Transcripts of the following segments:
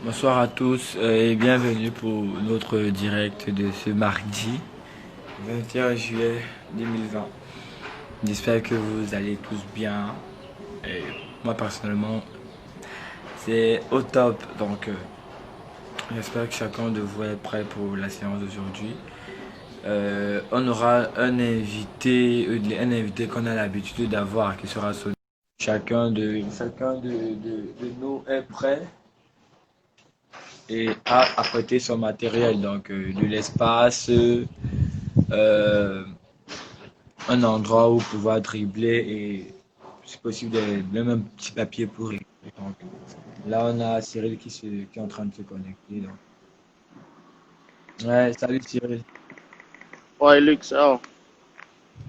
Bonsoir à tous et bienvenue pour notre direct de ce mardi 21 juillet 2020. J'espère que vous allez tous bien. Et moi personnellement, c'est au top. J'espère que chacun de vous est prêt pour la séance d'aujourd'hui. On aura un invité qu'on a l'habitude d'avoir qui sera sonné. Chacun de nous est prêt et a apprêté son matériel, de l'espace, un endroit où pouvoir dribbler et si possible même un petit papier pour écrire. Donc, là on a Cyril qui est en train de se connecter. Donc. Ouais, salut Cyril. Why, Luke, so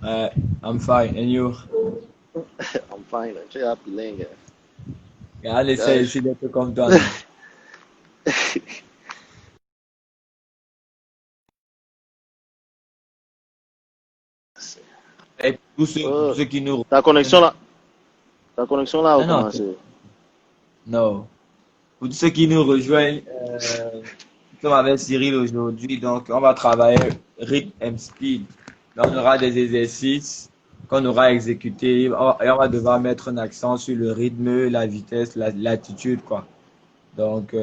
Ouais, I'm fine. And you? I'm fine. Check out Pilenge. Et on essaie Guys, ici d'être comme toi, non? Et pour euh, ceux qui nous ta connexion rejoignent, là, ta connexion là a non, non, recommencé. non. Pour ceux qui nous rejoignent, nous sommes avec Cyril aujourd'hui, donc on va travailler rythme and speed. Là, on aura des exercices qu'on aura exécutés et on va devoir mettre un accent sur le rythme, la vitesse, l'attitude, quoi. Donc,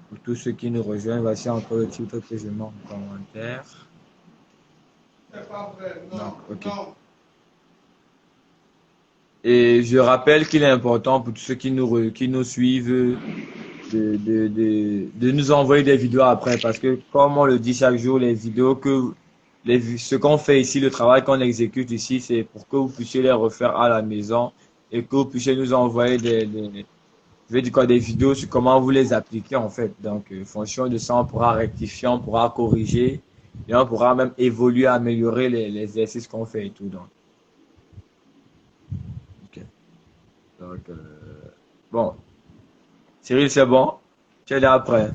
pour tous ceux qui nous rejoignent, voici encore le titre que je mets en commentaire. Non, ok. Et je rappelle qu'il est important pour tous ceux qui nous suivent de nous envoyer des vidéos après parce que comme on le dit chaque jour, les vidéos ce qu'on fait ici, le travail qu'on exécute ici, c'est pour que vous puissiez les refaire à la maison et que vous puissiez nous envoyer je vais dire quoi, des vidéos sur comment vous les appliquez en fait. Donc, fonction de ça, on pourra rectifier, on pourra corriger et on pourra même évoluer, améliorer les exercices qu'on fait et tout. Ok. Donc, bon, Cyril, c'est bon? Tu es là après.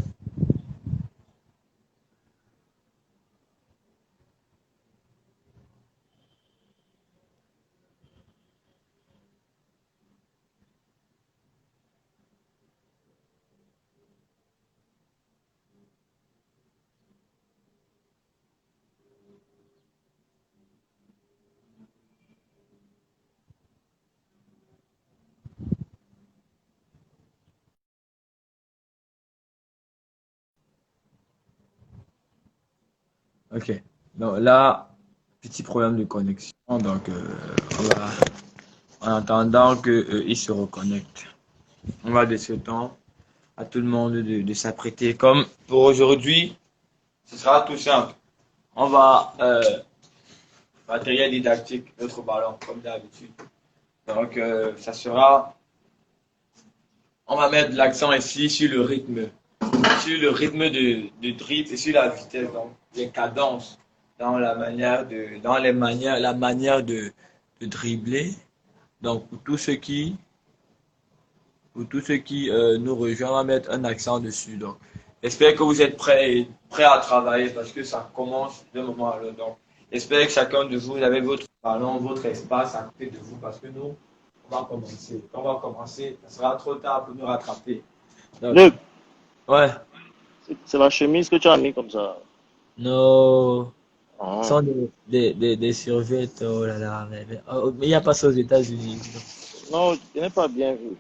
Ok. Donc là, petit problème de connexion. On va, en attendant qu'il se reconnecte, on va laisser le temps à tout le monde de s'apprêter. Comme pour aujourd'hui, ce sera tout simple. On va, matériel didactique, notre ballon, comme d'habitude. Ça sera, on va mettre l'accent ici sur le rythme de dribble et sur la vitesse, donc les cadences la manière de dribbler. Donc, pour tous ceux qui nous rejoignent, on va mettre un accent dessus. Donc, j'espère que vous êtes prêts à travailler parce que ça commence d'un moment à l'autre. Donc, j'espère que chacun de vous, avez votre ballon, votre espace à côté de vous parce que nous, on va commencer. Quand on va commencer, ça sera trop tard pour nous rattraper. Donc, Luke, ouais, c'est la chemise que tu as mis comme ça. nos, Ah. sont des survêtements, oh là là, mais il n'y a pas ça aux États-Unis. Non, je n'ai pas bien vu.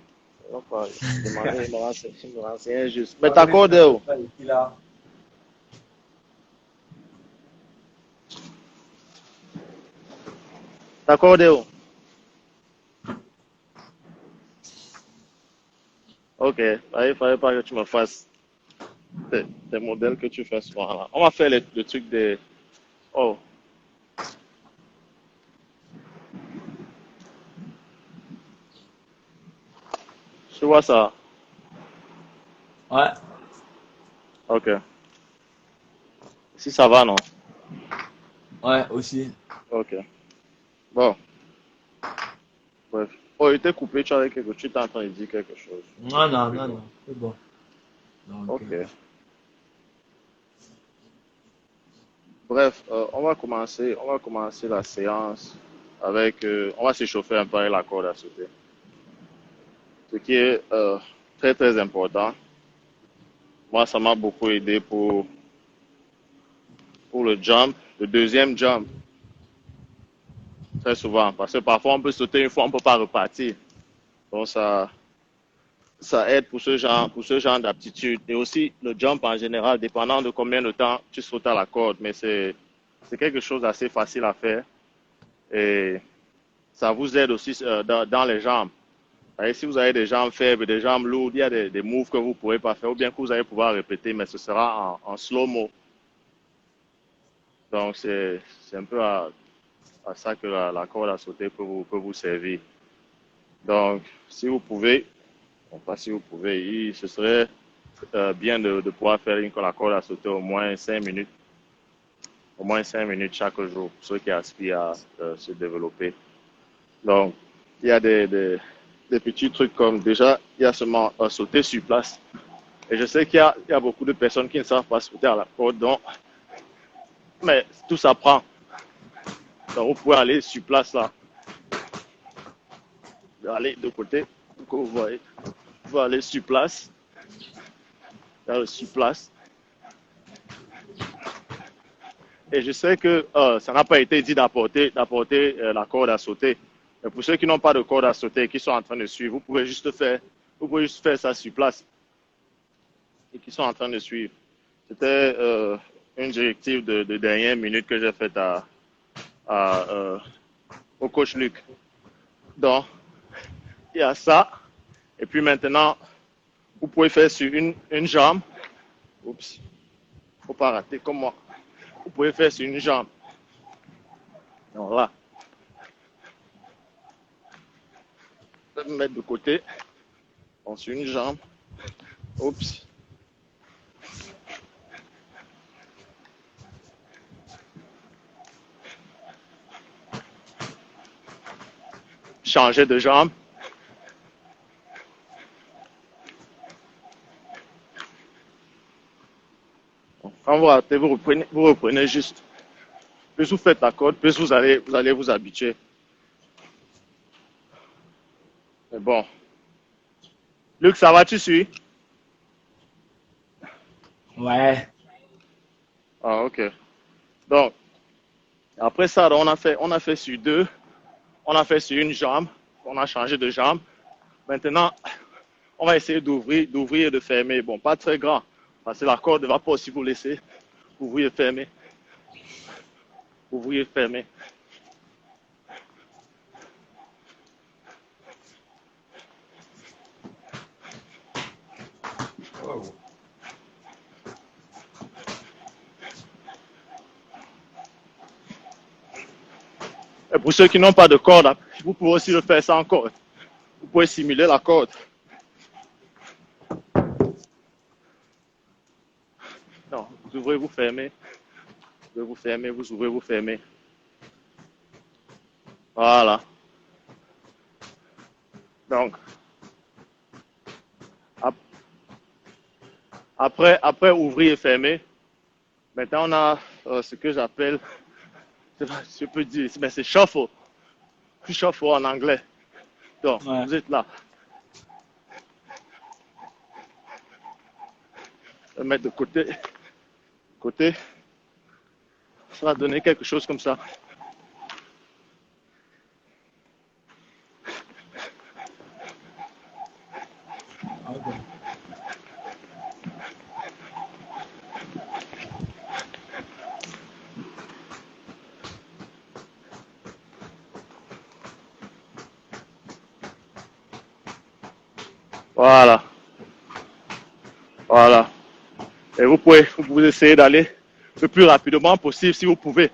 Non, pas. Je demandais, je me renseignais juste. Mais t'accordes où? T'accordes où? Ok. Il fallait pas que tu me fasses des modèles que tu fais souvent là. On va faire le truc de. Oh, tu vois ça? Ouais, Ok. Si ça va, non? ouais, aussi. Ok. Bon, bref. Oh, il était coupé, tu avais quelque chose. Tu étais en train de dire quelque chose. Il était Non, non, coupé, non, bon. non, c'est bon. Donc, Ok. Bref, on va commencer la séance avec, on va s'échauffer un peu avec la corde à sauter. Ce qui est très très important. Moi, ça m'a beaucoup aidé pour le jump, le deuxième jump, très souvent. Parce que parfois, on peut sauter une fois, on ne peut pas repartir. Donc, ça aide pour ce genre d'aptitude. Et aussi, le jump en général, dépendant de combien de temps tu sautes à la corde. Mais c'est quelque chose d'assez facile à faire. Et ça vous aide aussi dans les jambes. Et si vous avez des jambes faibles, des jambes lourdes, il y a des moves que vous ne pourrez pas faire ou bien que vous allez pouvoir répéter, mais ce sera en slow-mo. Donc, c'est un peu à ça que la corde à sauter peut vous servir. Donc, si vous pouvez, bon, pas si vous pouvez, ce serait bien de pouvoir faire la corde à sauter au moins 5 minutes chaque jour, pour ceux qui aspirent à se développer. Donc, il y a des petits trucs comme déjà, il y a seulement sauter sur place. Et je sais il y a beaucoup de personnes qui ne savent pas sauter à la corde, donc, mais tout s'apprend. Donc, vous pouvez aller sur place là, aller de côté, comme vous voyez. Vous pouvez aller sur place, sur place. Et je sais que ça n'a pas été dit d'apporter la corde à sauter. Mais pour ceux qui n'ont pas de corde à sauter et qui sont en train de suivre, vous pouvez juste faire ça sur place et qui sont en train de suivre. C'était une directive de dernière minute que j'ai faite au coach Luc. Donc, il y a ça. Et puis maintenant, vous pouvez faire sur une jambe. Oups, faut pas rater comme moi. Vous pouvez faire sur une jambe. Donc là, je vais me mettre de côté. Bon, sur une jambe. Oups. Changer de jambe. Quand vous ratez, vous reprenez juste. Plus vous faites la corde, plus vous allez vous habituer. Mais bon. Luc, ça va, tu suis? Ouais. Ah, ok. Donc, après ça, on a fait sur deux. On a fait sur une jambe. On a changé de jambe. Maintenant, on va essayer d'ouvrir et de fermer. Bon, pas très grand. Parce que la corde ne va pas aussi vous laisser ouvrir et fermer. Ouvrir et fermer. Oh. Et pour ceux qui n'ont pas de corde, vous pouvez aussi le faire sans corde. Vous pouvez simuler la corde. Non, vous ouvrez, vous fermez. Vous fermez, vous ouvrez, vous fermez. Voilà. Donc, après ouvrir et fermer, maintenant on a ce que j'appelle, je peux dire, mais c'est shuffle. Shuffle en anglais. Donc, Ouais. vous êtes là. Je vais mettre de côté. Côté. Ça va donner quelque chose comme ça. Ok. Voilà. Voilà. Et vous pouvez essayer d'aller le plus rapidement possible si vous pouvez.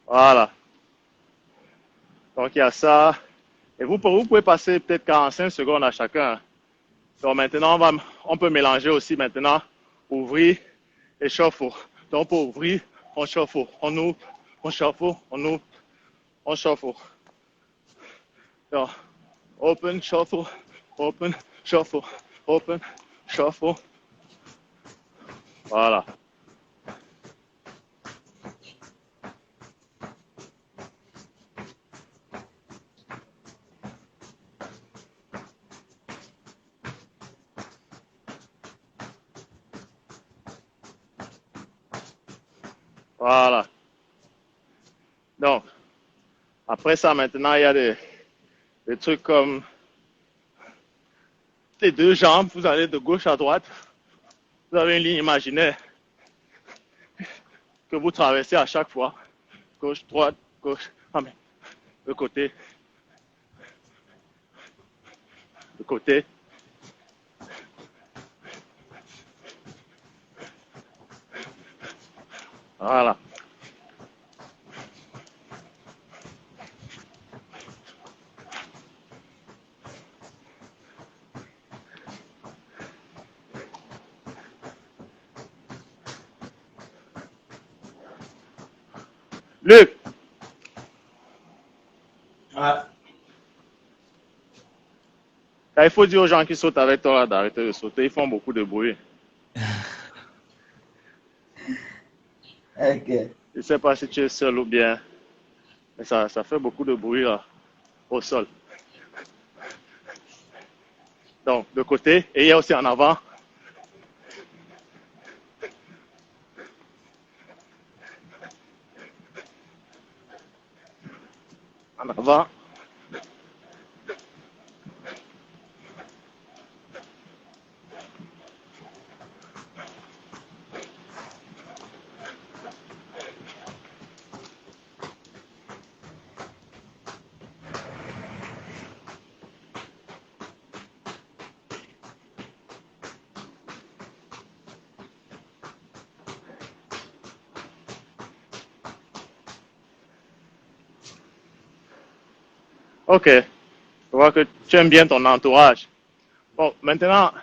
Voilà. Donc il y a ça. Et vous pouvez passer peut-être 45 secondes à chacun. Donc maintenant, on peut mélanger aussi maintenant. Ouvrir et shuffle. Donc pour ouvrir, on shuffle. On ouvre, on shuffle, on ouvre, on shuffle. Donc, open, shuffle, open, shuffle, open, Shuffle. Voilà. Voilà. Donc, après ça, maintenant, il y a des trucs comme les deux jambes. Vous allez de gauche à droite. Vous avez une ligne imaginaire que vous traversez à chaque fois. Gauche, droite, gauche. Ah, mais de côté, de côté. Voilà. Luc, Ah, il faut dire aux gens qui sautent avec toi d'arrêter de sauter. Ils font beaucoup de bruit. ok. Je ne sais pas si tu es seul ou bien, mais ça fait beaucoup de bruit là, au sol. Donc, de côté, et il y a aussi en avant. En avant. Ok, je vois que tu aimes bien ton entourage. Bon, maintenant,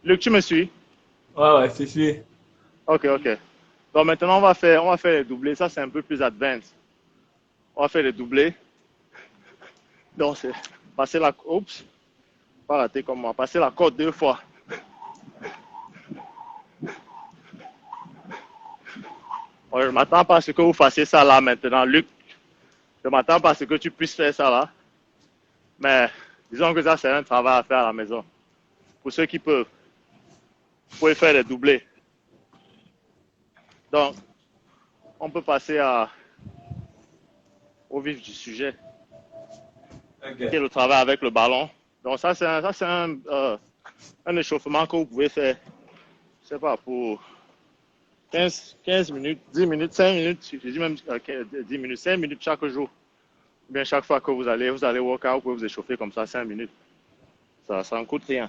Luc, tu me suis? Ouais, ouais, c'est sûr. Ok, ok. Donc maintenant, on va faire les doublés. Ça, c'est un peu plus advanced. On va faire les doublés. Donc, c'est passer la... Oups, pas rater comme moi. Passer la corde 2 fois. Bon, je ne m'attends pas à ce que vous fassiez ça là maintenant, Luc. Je ne m'attends pas à ce que tu puisses faire ça là. Mais disons que ça, c'est un travail à faire à la maison. Pour ceux qui peuvent, vous pouvez faire les doublés. Donc, on peut passer au vif du sujet, qui est Ok. le travail avec le ballon. Donc, ça, c'est un échauffement que vous pouvez faire, je sais pas, pour 15 minutes, 10 minutes, 5 minutes, je dis même 10 minutes, 5 minutes chaque jour. Bien, chaque fois que vous allez workout, vous pouvez vous échauffer comme ça 5 minutes. Ça ne coûte rien.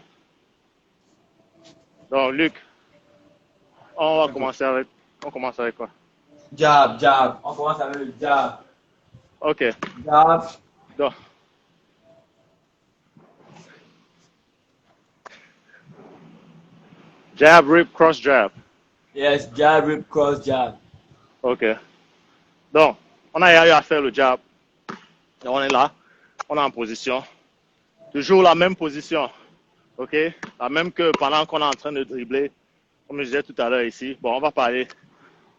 Donc, Luc, Ok. on commence avec quoi? Jab, jab. On commence avec le jab. Ok. Jab. Donc, jab, rip, cross jab. Yes, jab, rip, cross, jab. Ok. Donc, on a eu à faire le jab. Donc, on est là. On est en position. Toujours la même position. Ok? La même que pendant qu'on est en train de dribbler. Comme je disais tout à l'heure ici. Bon, on va pas aller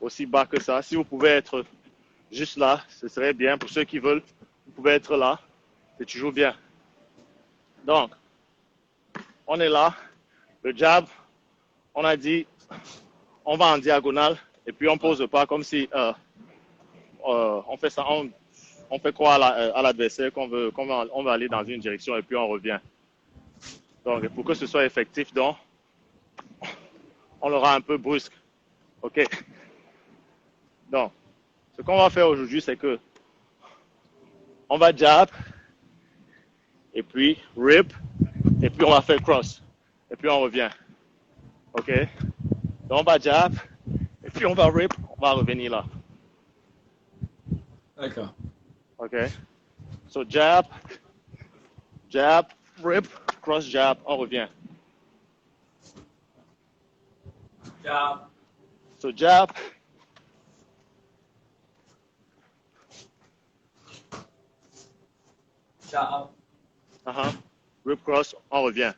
aussi bas que ça. Si vous pouvez être juste là, ce serait bien. Pour ceux qui veulent, vous pouvez être là. C'est toujours bien. Donc, on est là. Le jab, on a dit, on va en diagonale. Et puis, on pose le pas comme si on fait ça, on fait croire à l'adversaire on veut aller dans une direction et puis on revient. Donc, pour que ce soit effectif, donc, on l'aura un peu brusque. OK? Donc, ce qu'on va faire aujourd'hui, c'est que on va jab, et puis rip, et puis on va faire cross. Et puis on revient. OK? Donc, on va jab, et puis on va rip, on va revenir là. D'accord. OK? So, jab, jab, rip, cross, jab, on revient. Jab, So, jab, jab. rip, cross, on revient.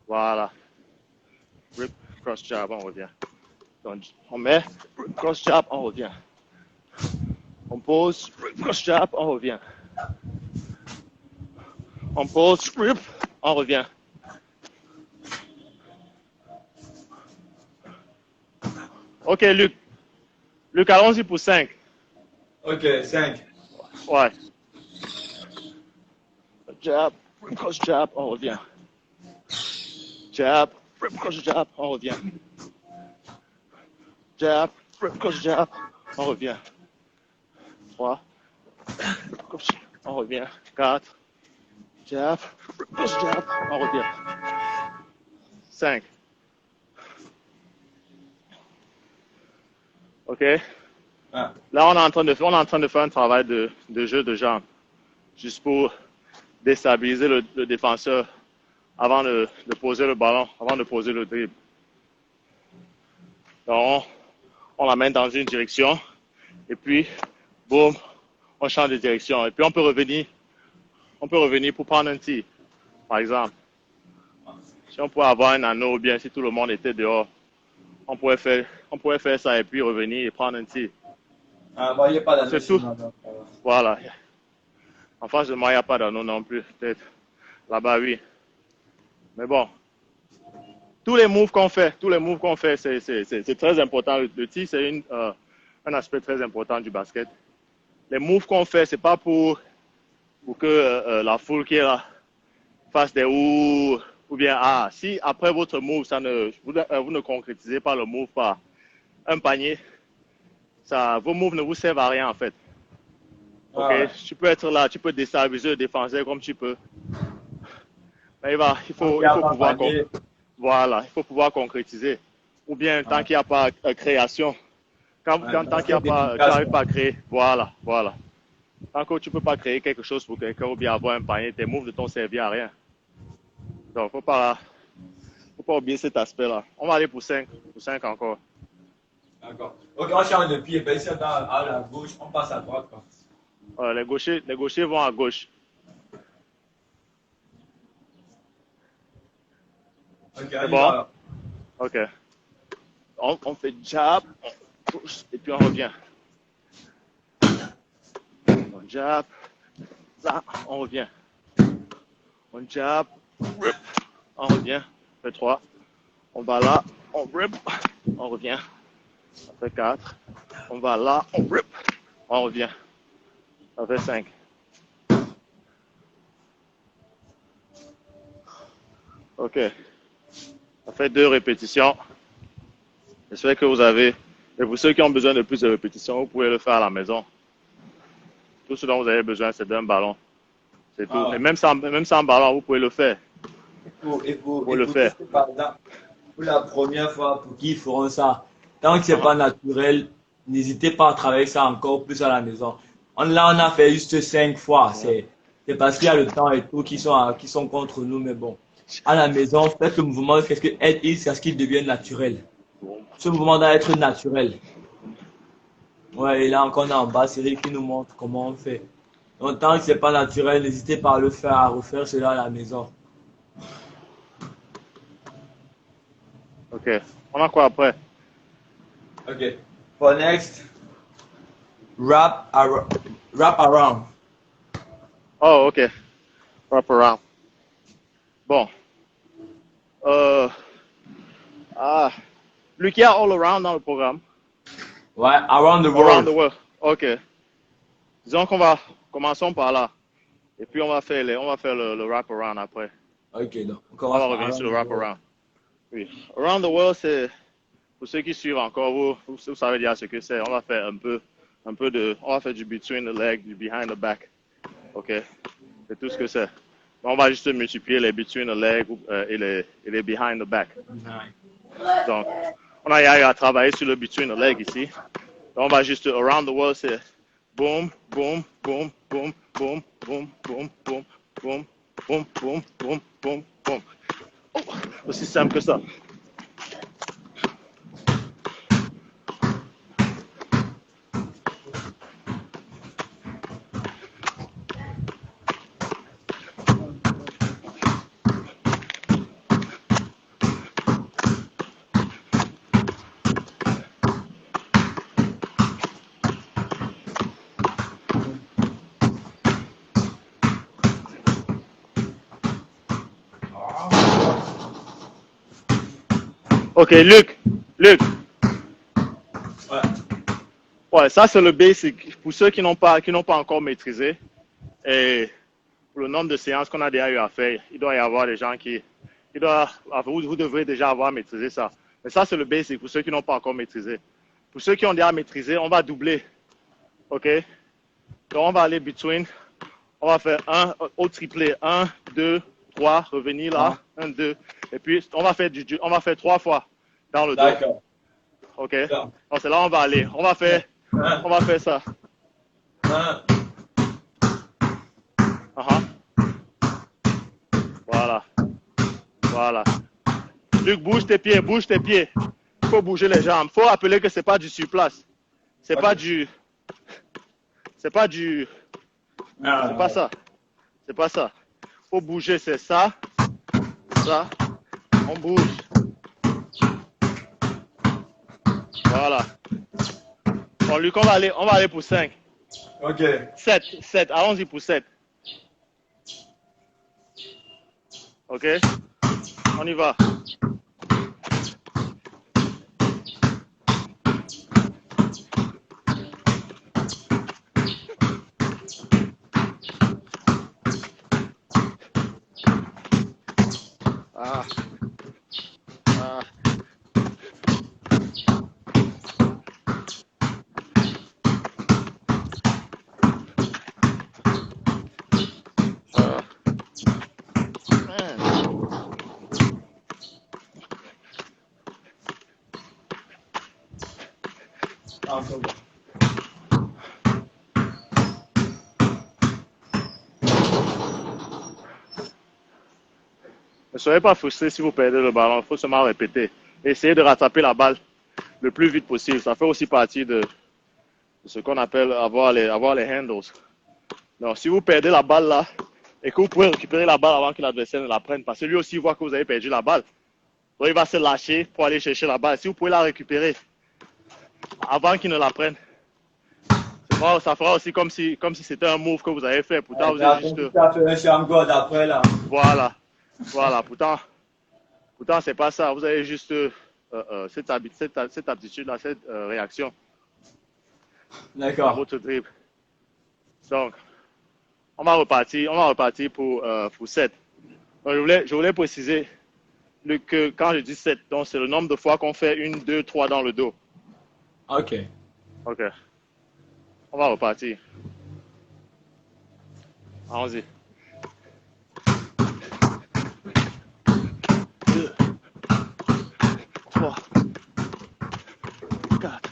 Voilà. Rip, cross jab, on revient. Donc, on met, rip, cross jab, on revient. On pose, rip, cross jab, on revient. On pose, rip, on revient. Ok, Luc. Luc, allons-y pour 5. Ok, 5. Ouais. Jab, rip, cross jab, on revient. Jab, rip, cross jab, on revient. Jab, rip, cross jab, on revient. 3. On revient. 4. Jab, rip, cross jab, on revient. 5. Ok. Ah. Là, on est en train de faire un travail de jeu de jambes, juste pour déstabiliser le défenseur avant de poser le ballon, avant de poser le dribble. Donc, on l'amène dans une direction, et puis, boum, on change de direction. Et puis, on peut revenir pour prendre un tir, par exemple. Si on pouvait avoir un anneau, ou bien si tout le monde était dehors, on pourrait faire ça et puis revenir et prendre un tir. Ah, bon, il n'y a pas d'anneau. C'est tout. Voilà. En face de moi, il n'y a pas d'anneau non plus, peut-être. Là-bas, oui. Mais bon, tous les moves qu'on fait, c'est très important. Le tir, c'est un aspect très important du basket. Les moves qu'on fait, c'est pas pour que la foule qui est là fasse des ou bien si après votre move, vous ne concrétisez pas le move par un panier, vos moves ne vous servent à rien en fait. Ok, Ouais. tu peux être là, tu peux déstabiliser le défenseur comme tu peux. Mais il faut pouvoir voilà, il faut pouvoir concrétiser. Ou bien tant qu'il n'y a pas création, tant qu'il n'y a pas, tu n'arrives pas à créer. Voilà. Tant que tu ne peux pas créer quelque chose pour quelqu'un ou bien avoir un panier, tes moves ne t'ont servi à rien. Donc, faut pas oublier cet aspect-là. On va aller pour 5 encore. D'accord. Ok, on change de pied. Ben, ici, on est à la gauche, on passe à droite. Quoi. Les gauchers vont à gauche. Ok, c'est bon? Ok. On fait jab, on pousse, et puis on revient. On jab, là, on revient. On jab, rip, on revient. On fait 3. On va là, on rip, on revient. On fait 4. On va là, on rip, on revient. On fait 5. Ok. On fait 2 répétitions. J'espère que vous avez. Et pour ceux qui ont besoin de plus de répétitions, vous pouvez le faire à la maison. Tout ce dont vous avez besoin, c'est d'un ballon. C'est tout. Ouais. Et même sans ballon, vous pouvez le faire. Vous pouvez le faire. Par exemple, pour la première fois, pour qui feront ça, tant que ce n'est pas naturel, n'hésitez pas à travailler ça encore plus à la maison. Là, on a fait juste 5 fois. C'est parce qu'il y a le temps et tout qui sont contre nous, mais bon. À la maison, faites le mouvement jusqu'à ce qu'il devienne naturel. Ce mouvement doit être naturel. Ouais, et là encore, on a en bas, Cyril qui nous montre comment on fait. Donc, tant que ce n'est pas naturel, n'hésitez pas à le faire, à refaire cela à la maison. Ok. On a quoi après? Ok. For next, wrap around. Oh, ok. Wrap around. Bon. Lui qui a all around dans le programme. Ouais, around the world. Around the world. Ok. Disons commençons par là. Et puis on va faire le wrap around après. Ok, donc on va revenir sur le wrap around. Oui. Around the world, c'est pour ceux qui suivent encore, vous savez déjà ce que c'est. On va faire on va faire du between the leg, du behind the back. Ok. C'est tout ce que c'est. On va juste multiplier les between the leg et les behind the back. Donc, on a travaillé sur le between the leg ici. Donc, on va juste around the world, c'est boom, boom, boom, boom, boom, boom, boom, boom, boom, boom, boom, boom, boom, boom. Oh, aussi simple que ça. Ok, Luc. Ouais. Ouais, ça c'est le basic. Pour ceux qui n'ont pas encore maîtrisé, et pour le nombre de séances qu'on a déjà eu à faire, il doit y avoir des gens qui, vous devrez déjà avoir maîtrisé ça. Mais ça c'est le basic pour ceux qui n'ont pas encore maîtrisé. Pour ceux qui ont déjà maîtrisé, on va doubler. Ok? Donc on va aller between. On va faire un au triplé. 1, 2, 3, revenir là. 1, 2. Et puis on va faire 3 fois dans le dos. D'accord. Ok? Donc c'est là où on va aller. On va faire ça. Voilà. Luc, bouge tes pieds. Il faut bouger les jambes. Il faut rappeler que c'est pas du surplace. C'est pas ça. C'est pas ça. Faut bouger, c'est ça. Ça. On bouge. Voilà. Bon, Luc, on va aller pour 5. Ok. 7. Allons-y pour 7. Ok? On y va. Ne soyez pas frustrés si vous perdez le ballon. Il faut seulement répéter. Essayez de rattraper la balle le plus vite possible. Ça fait aussi partie de ce qu'on appelle avoir les handles. Donc, si vous perdez la balle là, et que vous pouvez récupérer la balle avant que l'adversaire ne la prenne, parce que lui aussi voit que vous avez perdu la balle, donc il va se lâcher pour aller chercher la balle. Si vous pouvez la récupérer avant qu'il ne la prenne, ça fera aussi comme si c'était un move que vous avez fait. Pourtant, vous êtes juste... après là. Voilà. Pourtant, c'est pas ça. Vous avez juste cette aptitude-là, cette réaction à D'accord. votre dribble. Donc, on va repartir pour 7. Donc, je voulais préciser que quand je dis 7, donc c'est le nombre de fois qu'on fait 1, 2, 3 dans le dos. Ok. Ok. On va repartir. Allons-y. 2, 3, 4,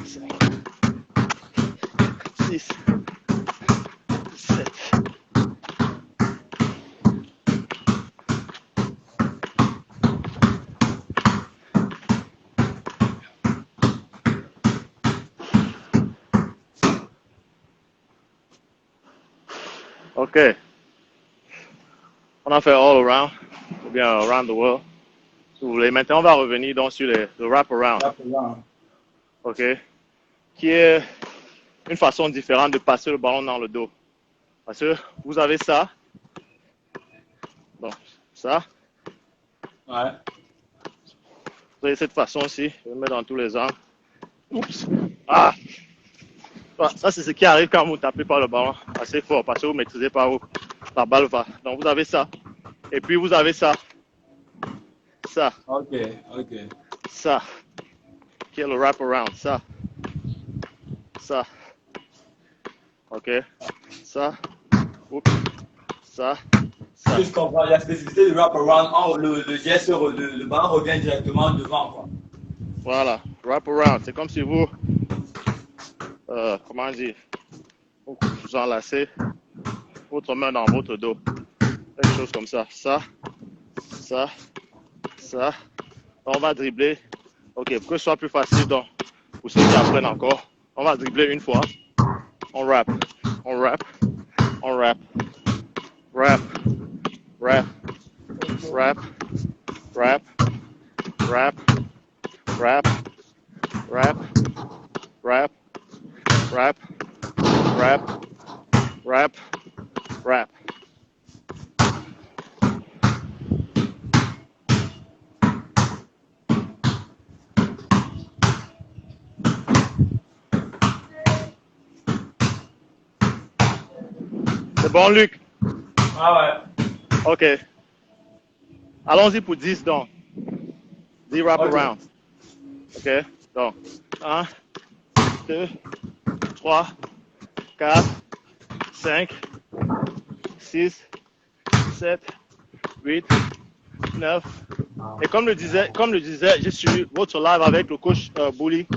5, 6, 7. Ok. On a fait all around, ou bien around the world, si vous voulez. Maintenant, on va revenir donc sur le wrap around. Ok. Qui est une façon différente de passer le ballon dans le dos. Parce que vous avez ça. Bon, ça. Ouais. Vous avez cette façon-ci. Je vais le mettre dans tous les angles. Oups. Ah! Ça, c'est ce qui arrive quand vous tapez par le ballon assez fort parce que vous ne maîtrisez pas où la balle va. Donc, vous avez ça. Et puis, vous avez ça. Ça. Ok. Ça. Qui est le wrap around. Ça. Ça. Ok. Ça. Oups. Ça. Ça. Je comprends. La spécificité du wrap-around, le geste, le ballon revient directement devant, quoi. Voilà. Wrap around. C'est comme si vous... comment dire? Vous enlacez votre main dans votre dos. Quelque chose comme ça. Ça. On va dribbler. Ok, pour que ce soit plus facile, donc, pour ceux qui apprennent encore, on va dribbler une fois. On wrap. Wrap. Wrap. Wrap. Wrap. Wrap. Wrap. Wrap. Wrap. Wrap. Wrap. C'est bon, Luc? Ah OK. Allons-y pour 10 donc. 10 wrap ouais. Ok. around. OK? Donc, 1, 2, 3, 4, 5, 6, 7, 8, 9. Et comme le disait, j'ai suivi votre live avec le coach Bully.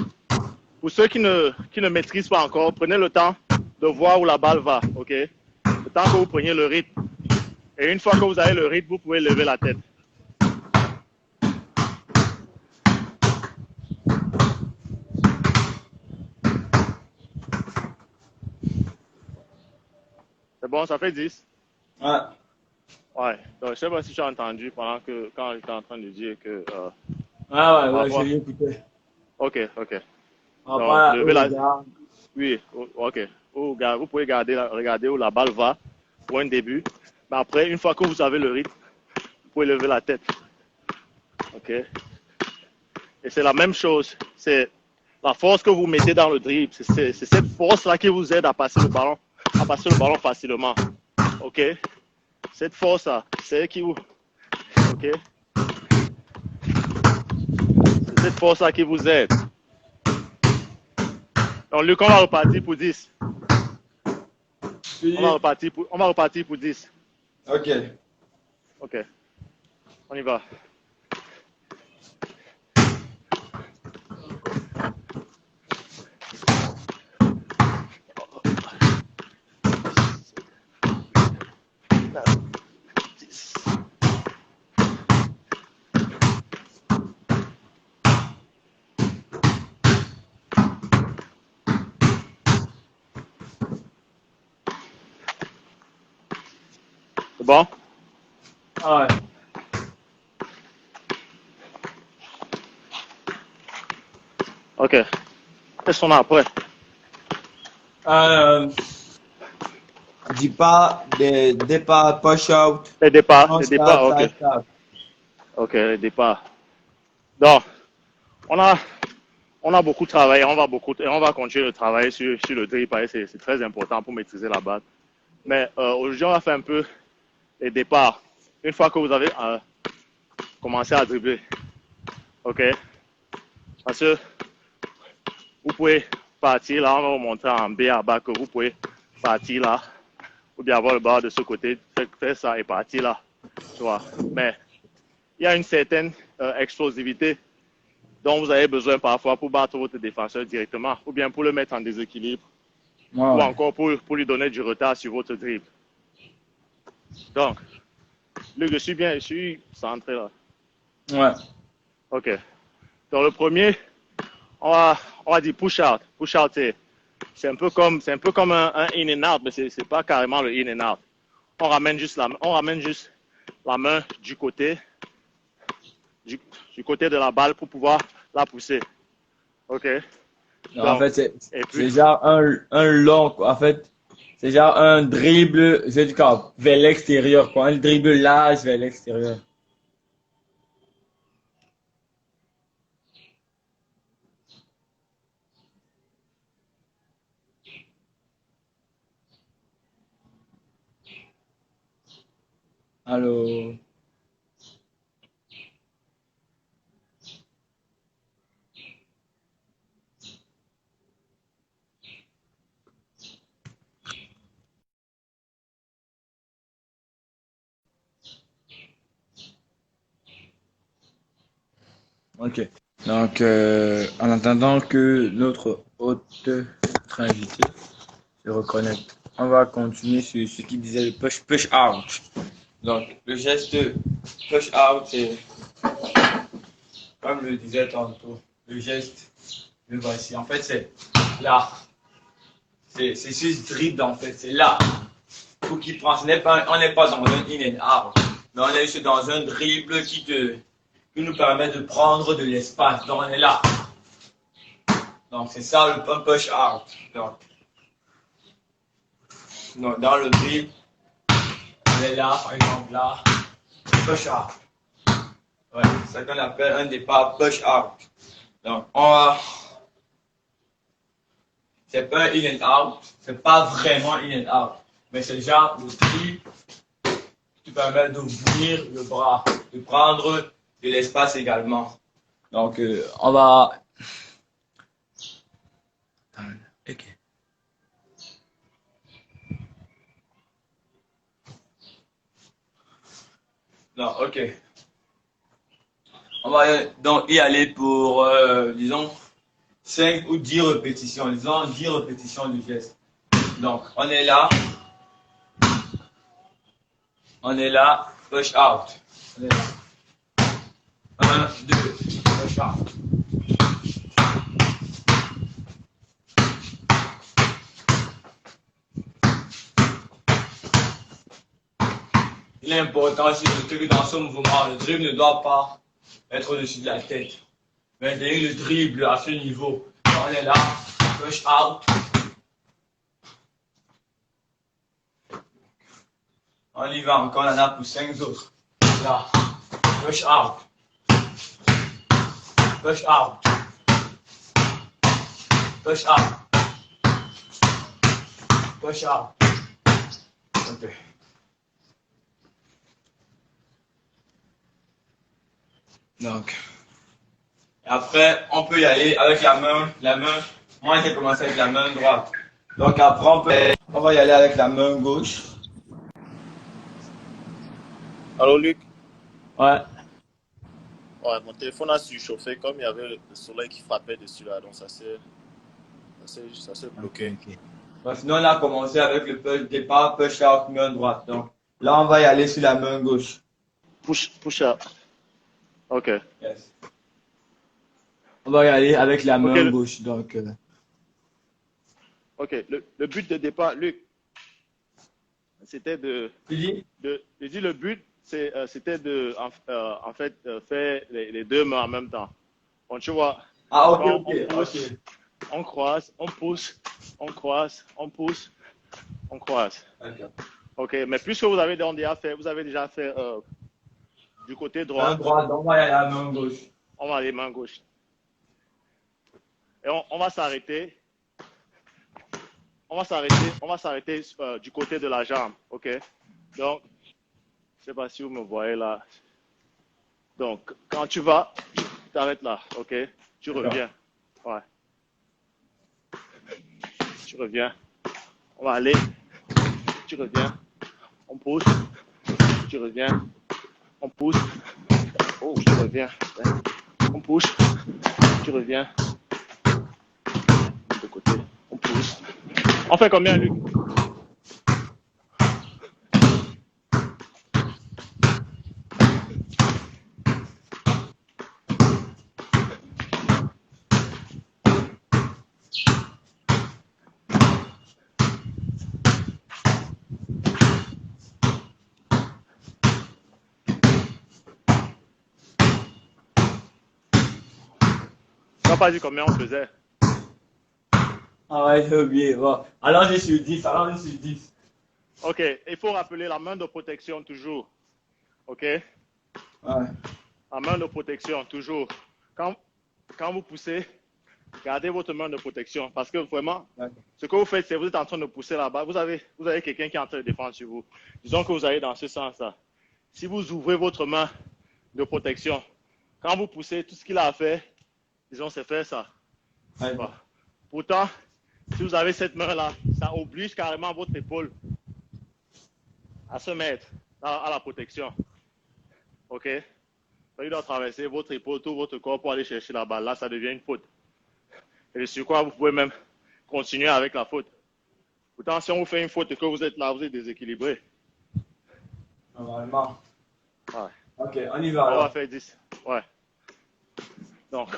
Pour ceux qui ne maîtrisent pas encore, prenez le temps de voir où la balle va, ok? Le temps que vous preniez le rythme. Et une fois que vous avez le rythme, vous pouvez lever la tête. C'est bon, ça fait 10? Ouais. Ouais. Donc, je ne sais pas si tu as entendu quand j'étais en train de dire que... Ouais, j'ai écouté. Ok. Donc, Après, levez la... Oui, ok. Vous pouvez regarder où la balle va pour un début. Mais après, une fois que vous avez le rythme, vous pouvez lever la tête. Ok? Et c'est la même chose. C'est la force que vous mettez dans le dribble. C'est cette force-là qui vous aide à passer le ballon facilement. Ok? Cette force-là, c'est elle qui vous... Ok? C'est cette force-là qui vous aide. Donc, Luc, on va repartir pour 10. On va repartir pour 10. Ok. Ok. On y va. C'est bon? Ah ouais. Ok. Qu'est-ce qu'on a après? Dis pas des départs, push out, Les départs, start, ok. side start. Ok, les départs. Donc, on a beaucoup travaillé, on va continuer de travailler sur le dribble, c'est très important pour maîtriser la balle. Mais aujourd'hui, on va faire un peu les départs. Une fois que vous avez commencé à dribbler, ok? Parce que vous pouvez partir là, on va vous montrer en B à bas que vous pouvez partir là, ou bien avoir le ballon de ce côté, faire ça et partir là, tu vois. Mais il y a une certaine explosivité dont vous avez besoin parfois pour battre votre défenseur directement, ou bien pour le mettre en déséquilibre, ou Ouais. encore pour lui donner du retard sur votre dribble. Donc, Luc, je suis centré là. Ouais. Ok. Donc le premier, on va dire push out. Push out, c'est un peu comme un in and out, mais c'est pas carrément le in and out. On ramène juste la main du côté de la balle pour pouvoir la pousser. Ok. Non, en Donc, fait, et puis, c'est genre un long, quoi. En fait, c'est genre un dribble, je dis quoi, vers l'extérieur, quoi. Un dribble large vers l'extérieur. Allô. Ok. Donc, en attendant que notre hôte, notre invité, se reconnecte, on va continuer sur ce qu'il disait, le push out. Donc, le geste push out, c'est, comme le disait tantôt, le geste, le voici. En fait, c'est là. C'est juste dribble, en fait. C'est là. Faut qu'il prend. On n'est pas dans un in and out, mais on est juste dans un dribble qui nous permet de prendre de l'espace. Donc, on est là. Donc, c'est ça le push out. Donc, dans le dribble, on est là, par exemple, là. Push out. Ouais, c'est ça qu'on appelle un départ push out. Donc, c'est pas un in and out. C'est pas vraiment in and out. mais c'est déjà le dribble qui permet d'ouvrir le bras, de prendre de l'espace également. Donc, on va... Ok. Non, ok. On va donc y aller pour, disons, 5 ou 10 répétitions. Disons 10 répétitions du geste. Donc, on est là. On est là. Push out. On est là. 1, 2, push out. Il est important aussi de noter que dans ce mouvement, le dribble ne doit pas être au-dessus de la tête. Maintenir le dribble à ce niveau. On est là, push out. On y va encore, on en a pour 5 autres. Là, push out. Push out. Push out. Push out. Ok. Donc, après, on peut y aller avec la main, moi j'ai commencé avec la main droite. Donc après, on va y aller avec la main gauche. Allô, Luc? Ouais. Ouais, mon téléphone a surchauffé comme il y avait le soleil qui frappait dessus là, donc ça s'est bloqué. Okay. Bon, sinon, on a commencé avec le départ push out main droite. Donc là, on va y aller sur la main gauche. Push up. Ok. Yes. On va y aller avec la main gauche. Donc, ok, le but de départ, Luc, c'était de. Tu dis? Je dis le but, c'était de en fait faire les deux mains en même temps. Bon, tu vois. Ah, ok, on, ok, on pousse, ok. On croise, on pousse, on croise, on pousse, on croise. D'accord. Ok, mais puisque vous avez déjà fait du côté droit. Main droite, donc on va y aller à la main gauche. On va aller main gauche. Et on va s'arrêter. On va s'arrêter du côté de la jambe, ok? Donc, je ne sais pas si vous me voyez là. Donc, quand tu vas, tu t'arrêtes là, ok? Tu reviens. Ouais. Tu reviens. On va aller. Tu reviens. On pousse. Tu reviens. On pousse. Oh, tu reviens. On pousse. Tu reviens. De côté. On pousse. On fait combien, Luc? Tu n'as pas dit combien on faisait? Ah ouais, j'ai oublié. Bon. Allons-y sur 10. Allons-y sur 10. Ok, il faut rappeler la main de protection toujours. Ok? Ouais. La main de protection toujours. Quand vous poussez, gardez votre main de protection. Parce que vraiment, ce que vous faites, c'est que vous êtes en train de pousser là-bas. Vous avez quelqu'un qui est en train de défendre sur vous. Disons que vous allez dans ce sens-là. Si vous ouvrez votre main de protection, quand vous poussez, tout ce qu'il a à faire, disons, c'est faire ça. Ouais. Bon. Pourtant, si vous avez cette main-là, ça oblige carrément votre épaule à se mettre à la protection. Ok? Il doit traverser votre épaule, tout votre corps pour aller chercher la balle. Là, ça devient une faute. Et sur quoi vous pouvez même continuer avec la faute. Pourtant, si on vous fait une faute et que vous êtes là, vous êtes déséquilibré. Normalement. Ouais. Ok, on y va alors. On va faire 10. Ouais. Donc.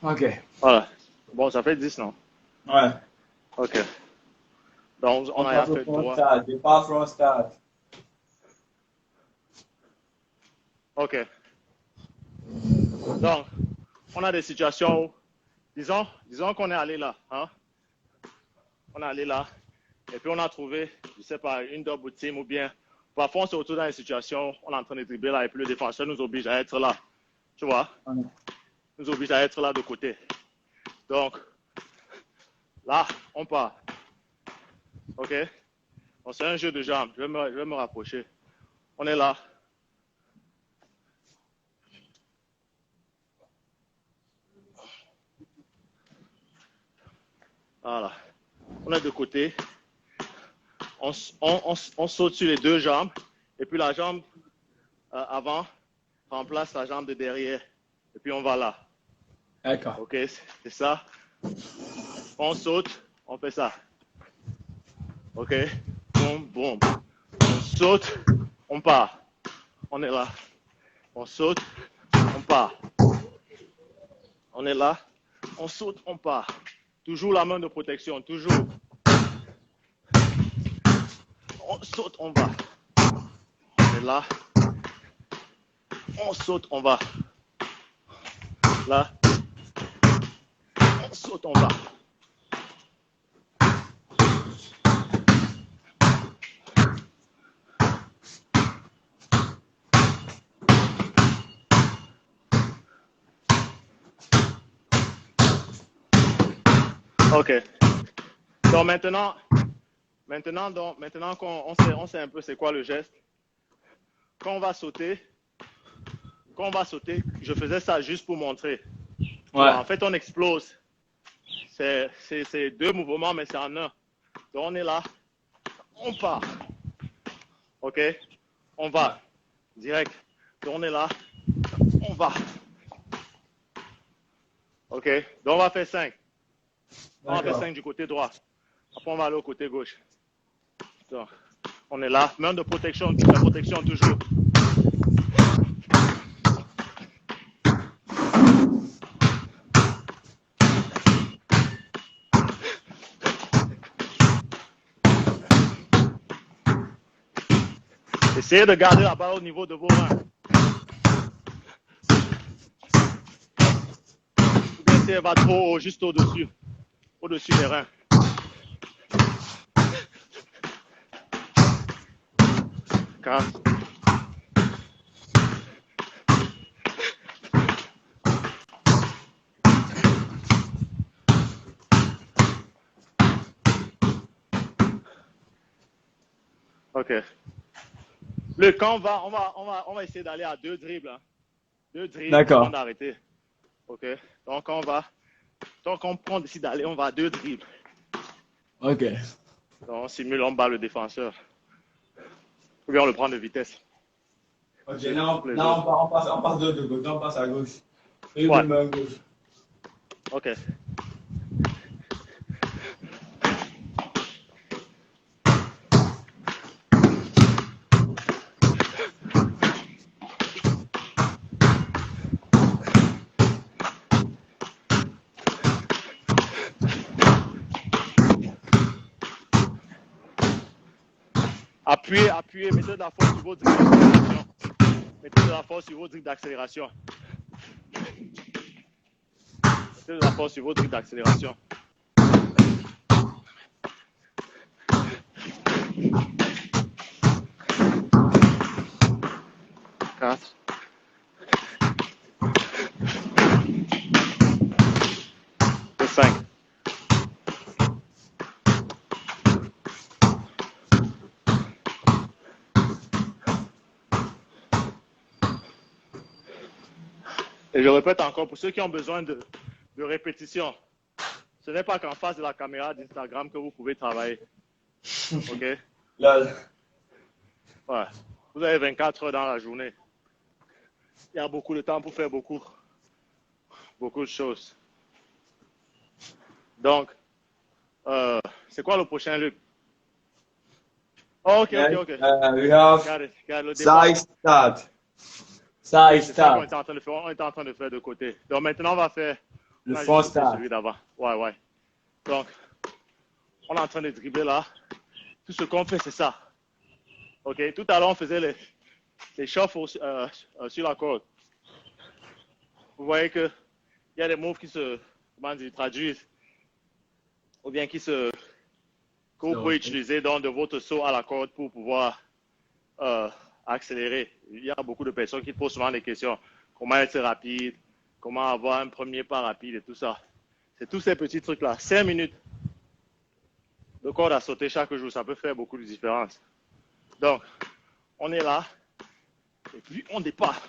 Ok. Voilà. Bon, ça fait 10, non? Ouais. Ok. Donc, on On a passe au fait front 3. start. Départ front start. Ok. Donc, on a des situations où, disons qu'on est allé là, hein? On est allé là, et puis on a trouvé, je sais pas, une double team ou bien, parfois on se retrouve dans une situation, on est en train de dribbler là, et puis le défenseur nous oblige à être là. Tu vois? Ouais. Nous oblige à être là de côté. Donc, là, on part. Ok? Donc, c'est un jeu de jambes. Je vais me rapprocher. On est là. Voilà. On est de côté. On saute sur les deux jambes. Et puis la jambe avant remplace la jambe de derrière. Et puis on va là. D'accord. Ok, c'est ça. On saute, on fait ça. Ok, boum, boum. On saute, on part. On est là. On saute, on part. On est là. On saute, on part. Toujours la main de protection, toujours. On saute, on va. On est là. On saute, on va. Là. On saute, on va. Ok. Donc maintenant qu'on sait un peu c'est quoi le geste, quand on va sauter, je faisais ça juste pour montrer. Tu vois, Ouais. en fait, on explose. C'est deux mouvements, mais c'est en un. Donc on est là, on part. Ok? On va. Direct. Donc on est là, on va. Ok? Donc on va faire 5. On va faire 5 du côté droit. Après on va aller au côté gauche. Donc, on est là. Main de protection, la protection toujours. Essayez de garder la balle au niveau de vos mains. Ou bien si elle va trop haut, juste au-dessus. Au-dessus des reins. Car ok. Le quand on va essayer d'aller à 2 dribbles. Hein. 2 dribbles avant D'accord. d'arrêter. Ok. Donc on décide d'aller, on va à 2 dribbles. Ok. Donc on simule, on bat le défenseur. Ou bien on le prend de vitesse. Ok, Les là autres. on passe de l'autre côté, on passe à gauche. Et de Ouais. main gauche. Ok. Appuyez, mettez de la force sur vos drills d'accélération. Mettez de la force sur vos drills d'accélération. Mettez de la force sur vos drills d'accélération. 4. Et 5. Et je répète encore, pour ceux qui ont besoin de répétition, ce n'est pas qu'en face de la caméra d'Instagram que vous pouvez travailler. OK? Là, Ouais. Vous avez 24 heures dans la journée. Il y a beaucoup de temps pour faire beaucoup de choses. Donc, c'est quoi le prochain, Luc? Oh, ok, ok, ok. we have Regarde le départ. side start. Oui, Side c'est ça qu'on start. était en train de faire. On était en train de faire de côté. Donc maintenant, on va faire Le On a front juste sauté start. celui d'avant. Ouais, ouais. Donc, on est en train de dribbler là. Tout ce qu'on fait, c'est ça. OK? Tout à l'heure, on faisait les shuffles sur la corde. Vous voyez qu'il y a des moves qui se, comment dire, traduisent ou bien que vous pouvez utiliser dans de votre saut à la corde pour pouvoir accélérer. Il y a beaucoup de personnes qui posent souvent des questions. Comment être rapide? Comment avoir un premier pas rapide et tout ça. C'est tous ces petits trucs-là. 5 minutes de corde à sauter chaque jour, ça peut faire beaucoup de différence. Donc, on est là et puis on départ.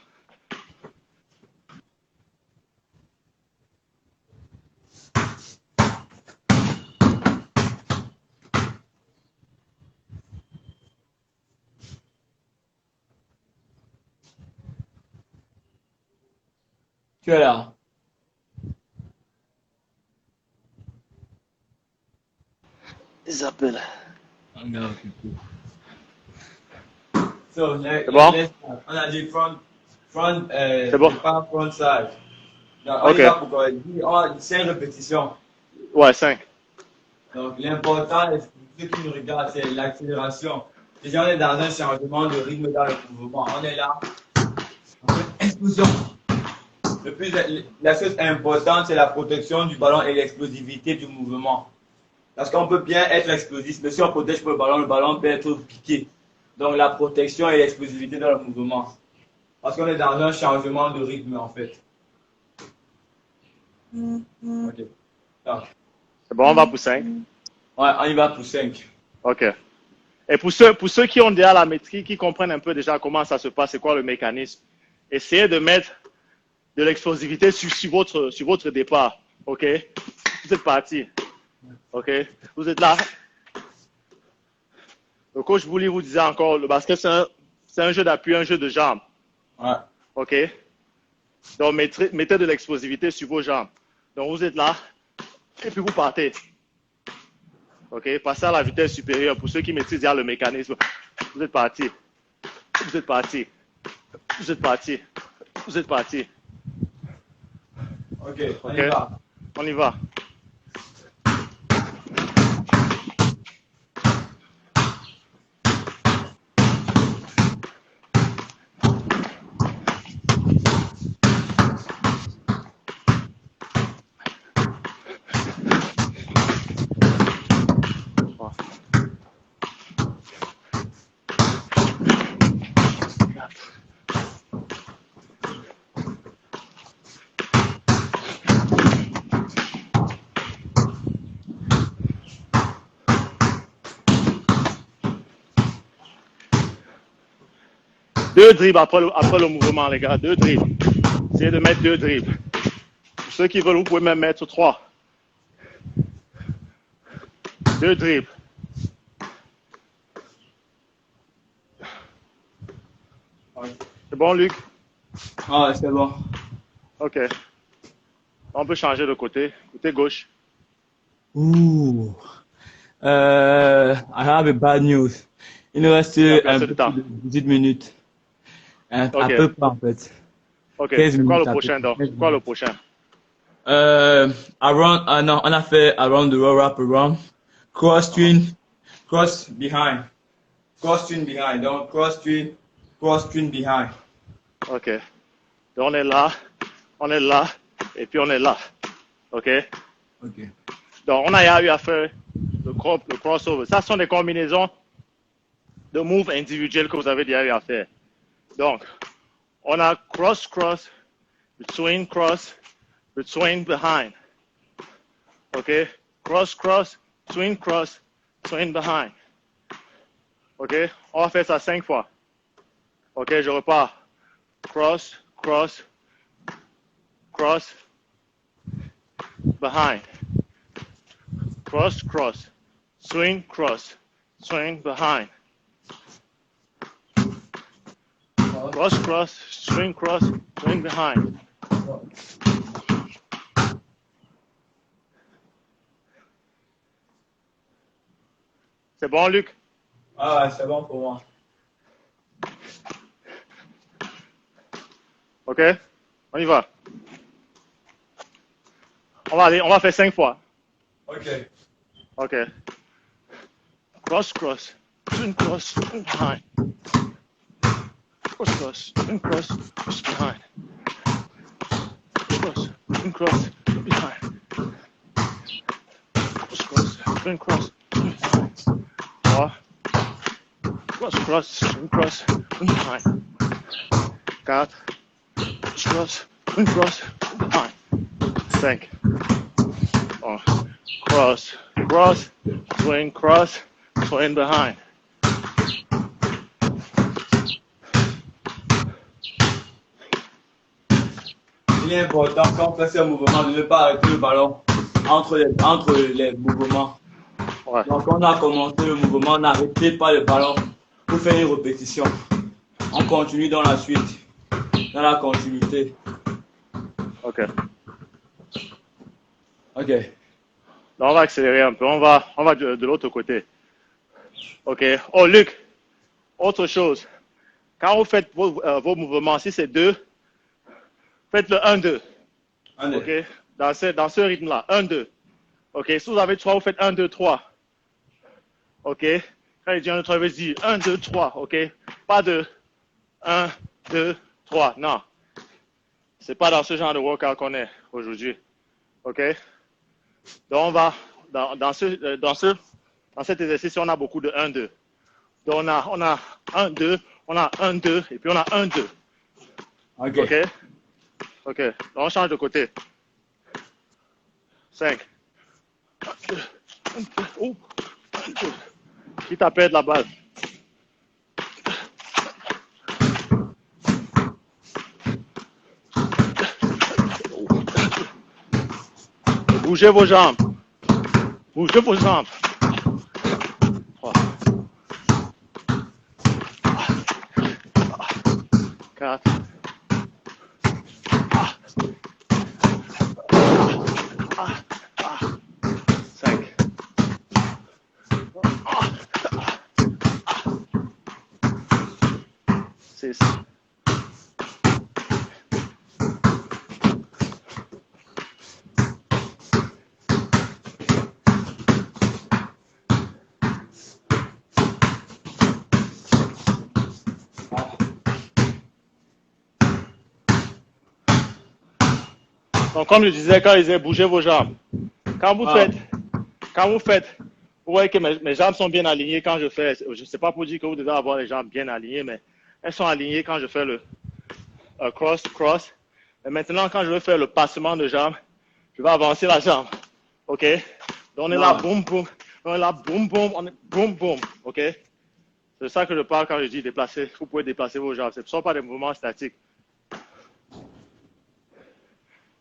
Tu es là. Ils appellent. So, C'est bon? on a dit front, C'est bon? pas front side. Donc, on y OK. va pour 5 répétitions. Ouais, 5. Donc, l'important, ceux qui nous regardent, c'est l'accélération. Déjà, on est dans un changement de rythme dans le mouvement. On est là. Explosion. La chose importante, c'est la protection du ballon et l'explosivité du mouvement. Parce qu'on peut bien être explosif, mais si on protège pas le ballon peut être piqué. Donc, la protection et l'explosivité dans le mouvement. Parce qu'on est dans un changement de rythme, en fait. OK. Donc, C'est bon, on va pour 5. ouais, on y va pour 5. OK. Et pour ceux qui ont déjà la maîtrise, qui comprennent un peu déjà comment ça se passe, c'est quoi le mécanisme, essayez de mettre de l'explosivité sur votre départ. OK? Vous êtes parti. OK? Vous êtes là. Le coach Bouli vous disait encore, le basket, c'est un jeu d'appui, un jeu de jambes. Ouais. OK? Donc, mettez de l'explosivité sur vos jambes. Donc, vous êtes là, et puis vous partez. OK? Passez à la vitesse supérieure. Pour ceux qui maîtrisent déjà le mécanisme, vous êtes parti. Vous êtes parti. Vous êtes parti. Vous êtes parti. OK, on OK? y va. On y va. Deux dribbles après le mouvement, les gars. Deux dribbles. Essayez de mettre deux dribbles. Pour ceux qui veulent, vous pouvez même mettre 3. Deux dribbles. C'est bon, Luc? Ah, c'est bon. OK. On peut changer de côté. Côté gauche. Ouh. I have a bad news. Il nous reste Il y a un assez de peu temps. plus de 18 minutes. À OK. peu près, en fait. OK. 15 C'est quoi minutes le à peu prochain, près. donc? 15 C'est quoi le minutes. prochain? Non, on a fait around the roll wrap around. Cross twin, cross behind. Cross twin behind. Donc, cross twin behind. OK. Donc, on est là, et puis on est là. OK? OK. Donc, on a eu à faire le crossover. Ça sont des combinaisons de moves individuels que vous avez déjà eu à faire. Donc, on a cross, between, behind. OK? Cross, between, behind. OK? On va faire ça 5 fois. OK, je repars. Cross, behind. Cross, swing, behind. Cross, swing, behind. C'est bon, Luc? Ah, c'est bon pour moi. OK? On y va. on va faire 5 fois. Ok. Ok. Cross, cross. Twin cross, twin behind. Cross, cross, twin cross, twist behind. Cross, twin cross, twin behind. Cross, cross, twin cross, twin behind. 3. Cross, cross, twin cross, twin behind. 4. Cross, twin cross, twin behind. 5. Cross, cross, twin behind. Il est important quand on fait ce mouvement de ne pas arrêter le ballon entre les mouvements. Ouais. Donc on a commencé le mouvement, n'arrêtez pas le ballon pour faire une répétition. On continue dans la suite, dans la continuité. Ok. Ok. Donc on va accélérer un peu. On va de l'autre côté. Ok. Oh Luc, autre chose. Quand vous faites vos mouvements, si c'est 2, faites le 1-2. Ok. Dans ce rythme-là, 1-2. Ok. Si vous avez 3, vous faites 1, 2, 3. Ok. Quand il dit 1, 2, 3, vas-y. 1, 2, 3. Ok. Pas de 1, 2, 3. Non. C'est pas dans ce genre de workout qu'on est aujourd'hui. Ok. Donc on va dans cet exercice, on a beaucoup de 1, 2. Donc on a 1, 2, on a 1, 2 et puis on a 1, 2. Ok. Ok. Ok. Donc on change de côté. 5. 1, 2, 1, 2. Oh. 1, 2. Qui t'a perdu la balle? Bougez vos jambes. Bougez vos jambes. 3. 4. 5. 6. Donc, comme je disais, quand je disais bougez vos jambes. Quand vous faites, vous voyez que mes jambes sont bien alignées quand je fais. Je ne sais pas pour dire que vous devez avoir les jambes bien alignées, mais elles sont alignées quand je fais le cross, cross. Et maintenant, quand je veux faire le passement de jambes, je vais avancer la jambe. Ok? Donc, on est là, boum, boum. On est là, boum, boum. On est boum, boum. Ok? C'est ça que je parle quand je dis déplacer. Vous pouvez déplacer vos jambes. Ce ne sont pas des mouvements statiques.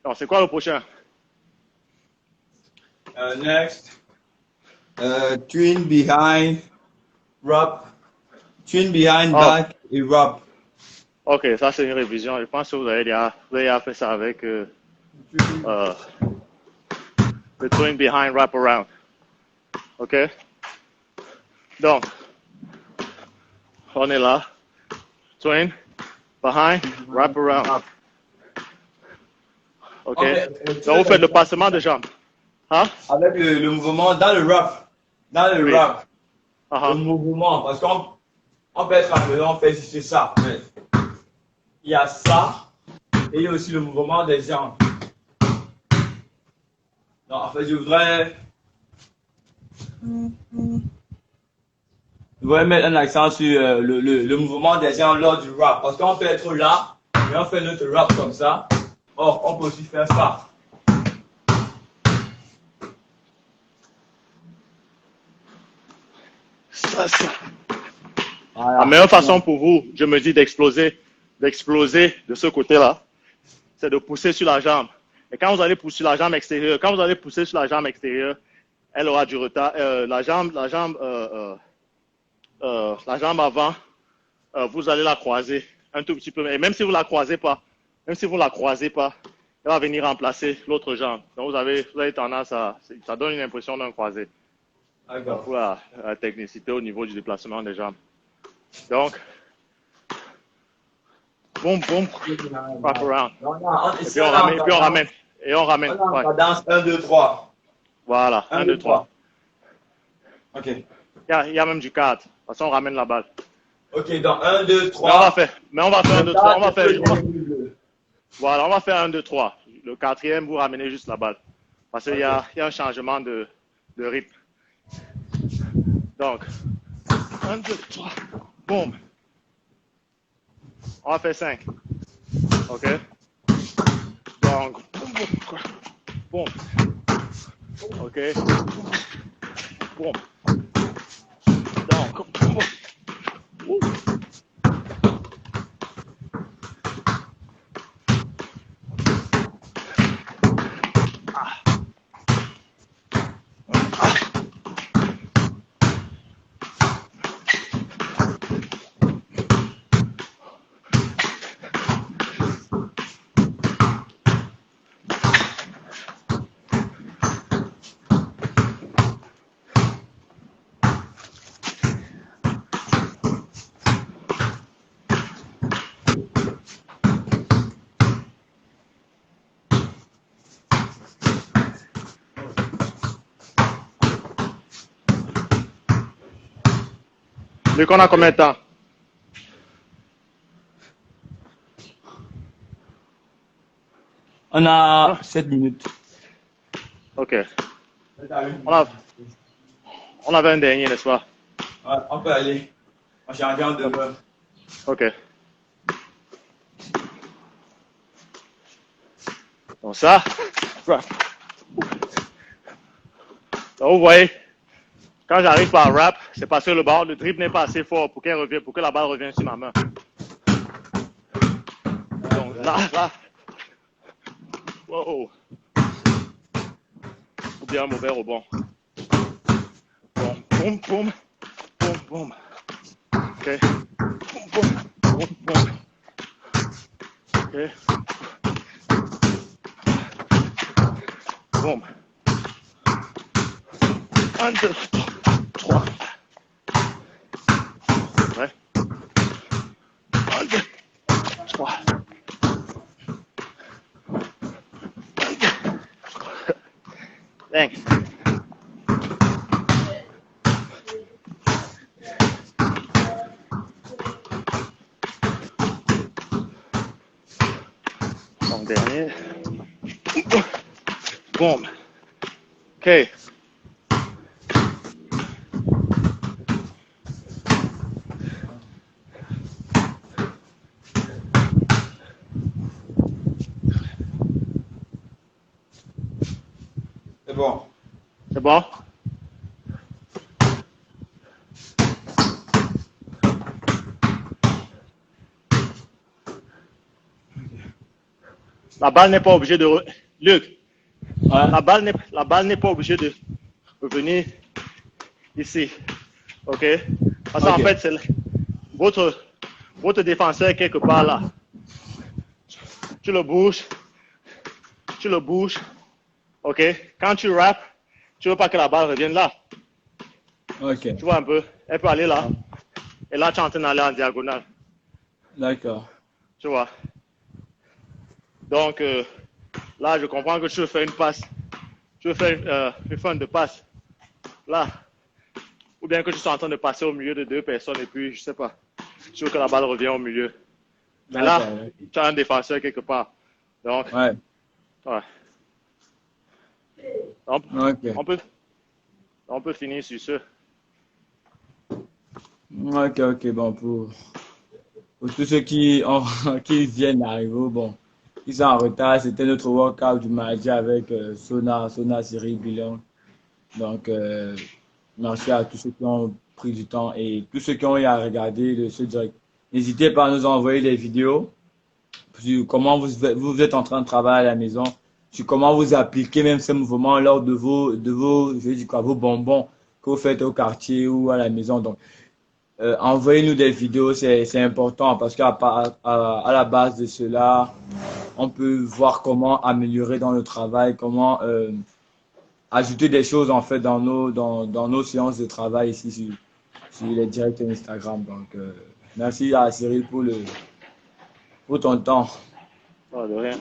Alors, c'est quoi le prochain? Next. Twin behind, wrap. Twin behind, back et wrap. Ok, ça c'est une révision. Je pense que vous avez déjà fait ça avec le twin behind wrap around. Ok? Donc, on est là. Twin behind wrap around. Ok? Donc, vous faites le passement de jambes. Hein? Avec le mouvement dans le wrap. Dans le wrap. Le mouvement. Parce qu'on peut être rappelé, on fait juste ça. Mais il y a ça. Et il y a aussi le mouvement des jambes. Non, en fait, je voudrais mettre un accent sur le mouvement des jambes lors du wrap. Parce qu'on peut être là, et on fait notre wrap comme ça. Or, on peut aussi faire ça. Ça. Voilà. La meilleure façon pour vous, je me dis, d'exploser de ce côté-là, c'est de pousser sur la jambe. Et quand vous allez pousser sur la jambe extérieure, elle aura du retard. La jambe avant, vous allez la croiser un tout petit peu. Et même si vous ne la croisez pas, elle va venir remplacer l'autre jambe. Donc vous avez tendance ça donne une impression d'un croisé. Donc pour la technicité au niveau du déplacement des jambes. Donc, boum, boum, wrap around. Et puis on ramène. Et on ramène. On a Ouais. la cadence 1, 2, 3. Voilà, 1, 2, 3. Ok. Il y a même du 4. De toute façon, on ramène la balle. Ok, donc 1, 2, Mais on va 3. faire, mais on va faire 1, 2, 3. Voilà, on va faire 1, 2, 3. Le quatrième, vous ramenez juste la balle. Parce qu'il y a un changement de rythme. Donc, 1, 2, 3. Boum. On va faire 5. OK? Donc, boum, boum. Boum. OK? Boum. Donc, boum. Vu qu'on a combien de temps? On a 7 minutes. OK. On avait un dernier, n'est-ce pas? Ouais, on peut aller. On change en demeure. OK. Donc ça, donc vous voyez, quand j'arrive par rap, c'est parce que le dribble n'est pas assez fort pour que la balle revienne sur ma main. Donc là, wow. Ou bien un mauvais rebond. Boum, boum, boum, boum, boum. OK. Boum, boum, boum, boum. OK. Boum. 1, 2, 3. Ouais. 1, 2, 3. 1, 2. Bang. Donc dernier. Boum. OK. C'est bon. C'est bon? La balle n'est pas obligée de... Luc, Ouais. la balle n'est pas obligée de revenir ici. OK? Parce qu'en fait, c'est votre défenseur est quelque part là. Tu le bouges. OK? Quand tu rappes, tu veux pas que la balle revienne là. Ok. Tu vois un peu? Elle peut aller là. Et là, tu es en train d'aller en diagonale. D'accord. Tu vois? Donc, là, je comprends que tu veux faire une passe. Tu veux faire une fin de passe. Là. Ou bien que tu sois en train de passer au milieu de deux personnes et puis, je sais pas, tu veux que la balle revienne au milieu. Mais là, tu as un défenseur quelque part. Donc, ouais. On peut finir sur ce. Ok, bon, pour tous ceux qui viennent d'arriver, bon, ils sont en retard, c'était notre workout du mardi avec Sona, Cyril, Bilan. Donc, merci à tous ceux qui ont pris du temps et tous ceux qui ont eu à regarder ce direct. N'hésitez pas à nous envoyer des vidéos sur comment vous êtes en train de travailler à la maison, sur comment vous appliquez même ces mouvements lors de vos, je veux dire quoi, vos bonbons que vous faites au quartier ou à la maison. Donc, envoyez-nous des vidéos, c'est important parce à la base de cela, on peut voir comment améliorer dans le travail, comment ajouter des choses en fait dans nos séances de travail ici sur les directs Instagram. Donc, merci à Cyril pour ton temps. Oh, de rien.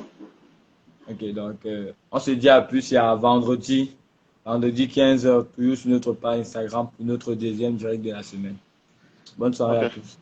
Ok, donc on se dit à plus et à vendredi. Vendredi 15h, plus sur notre page Instagram pour notre deuxième direct de la semaine. Bonne soirée à Ok. tous.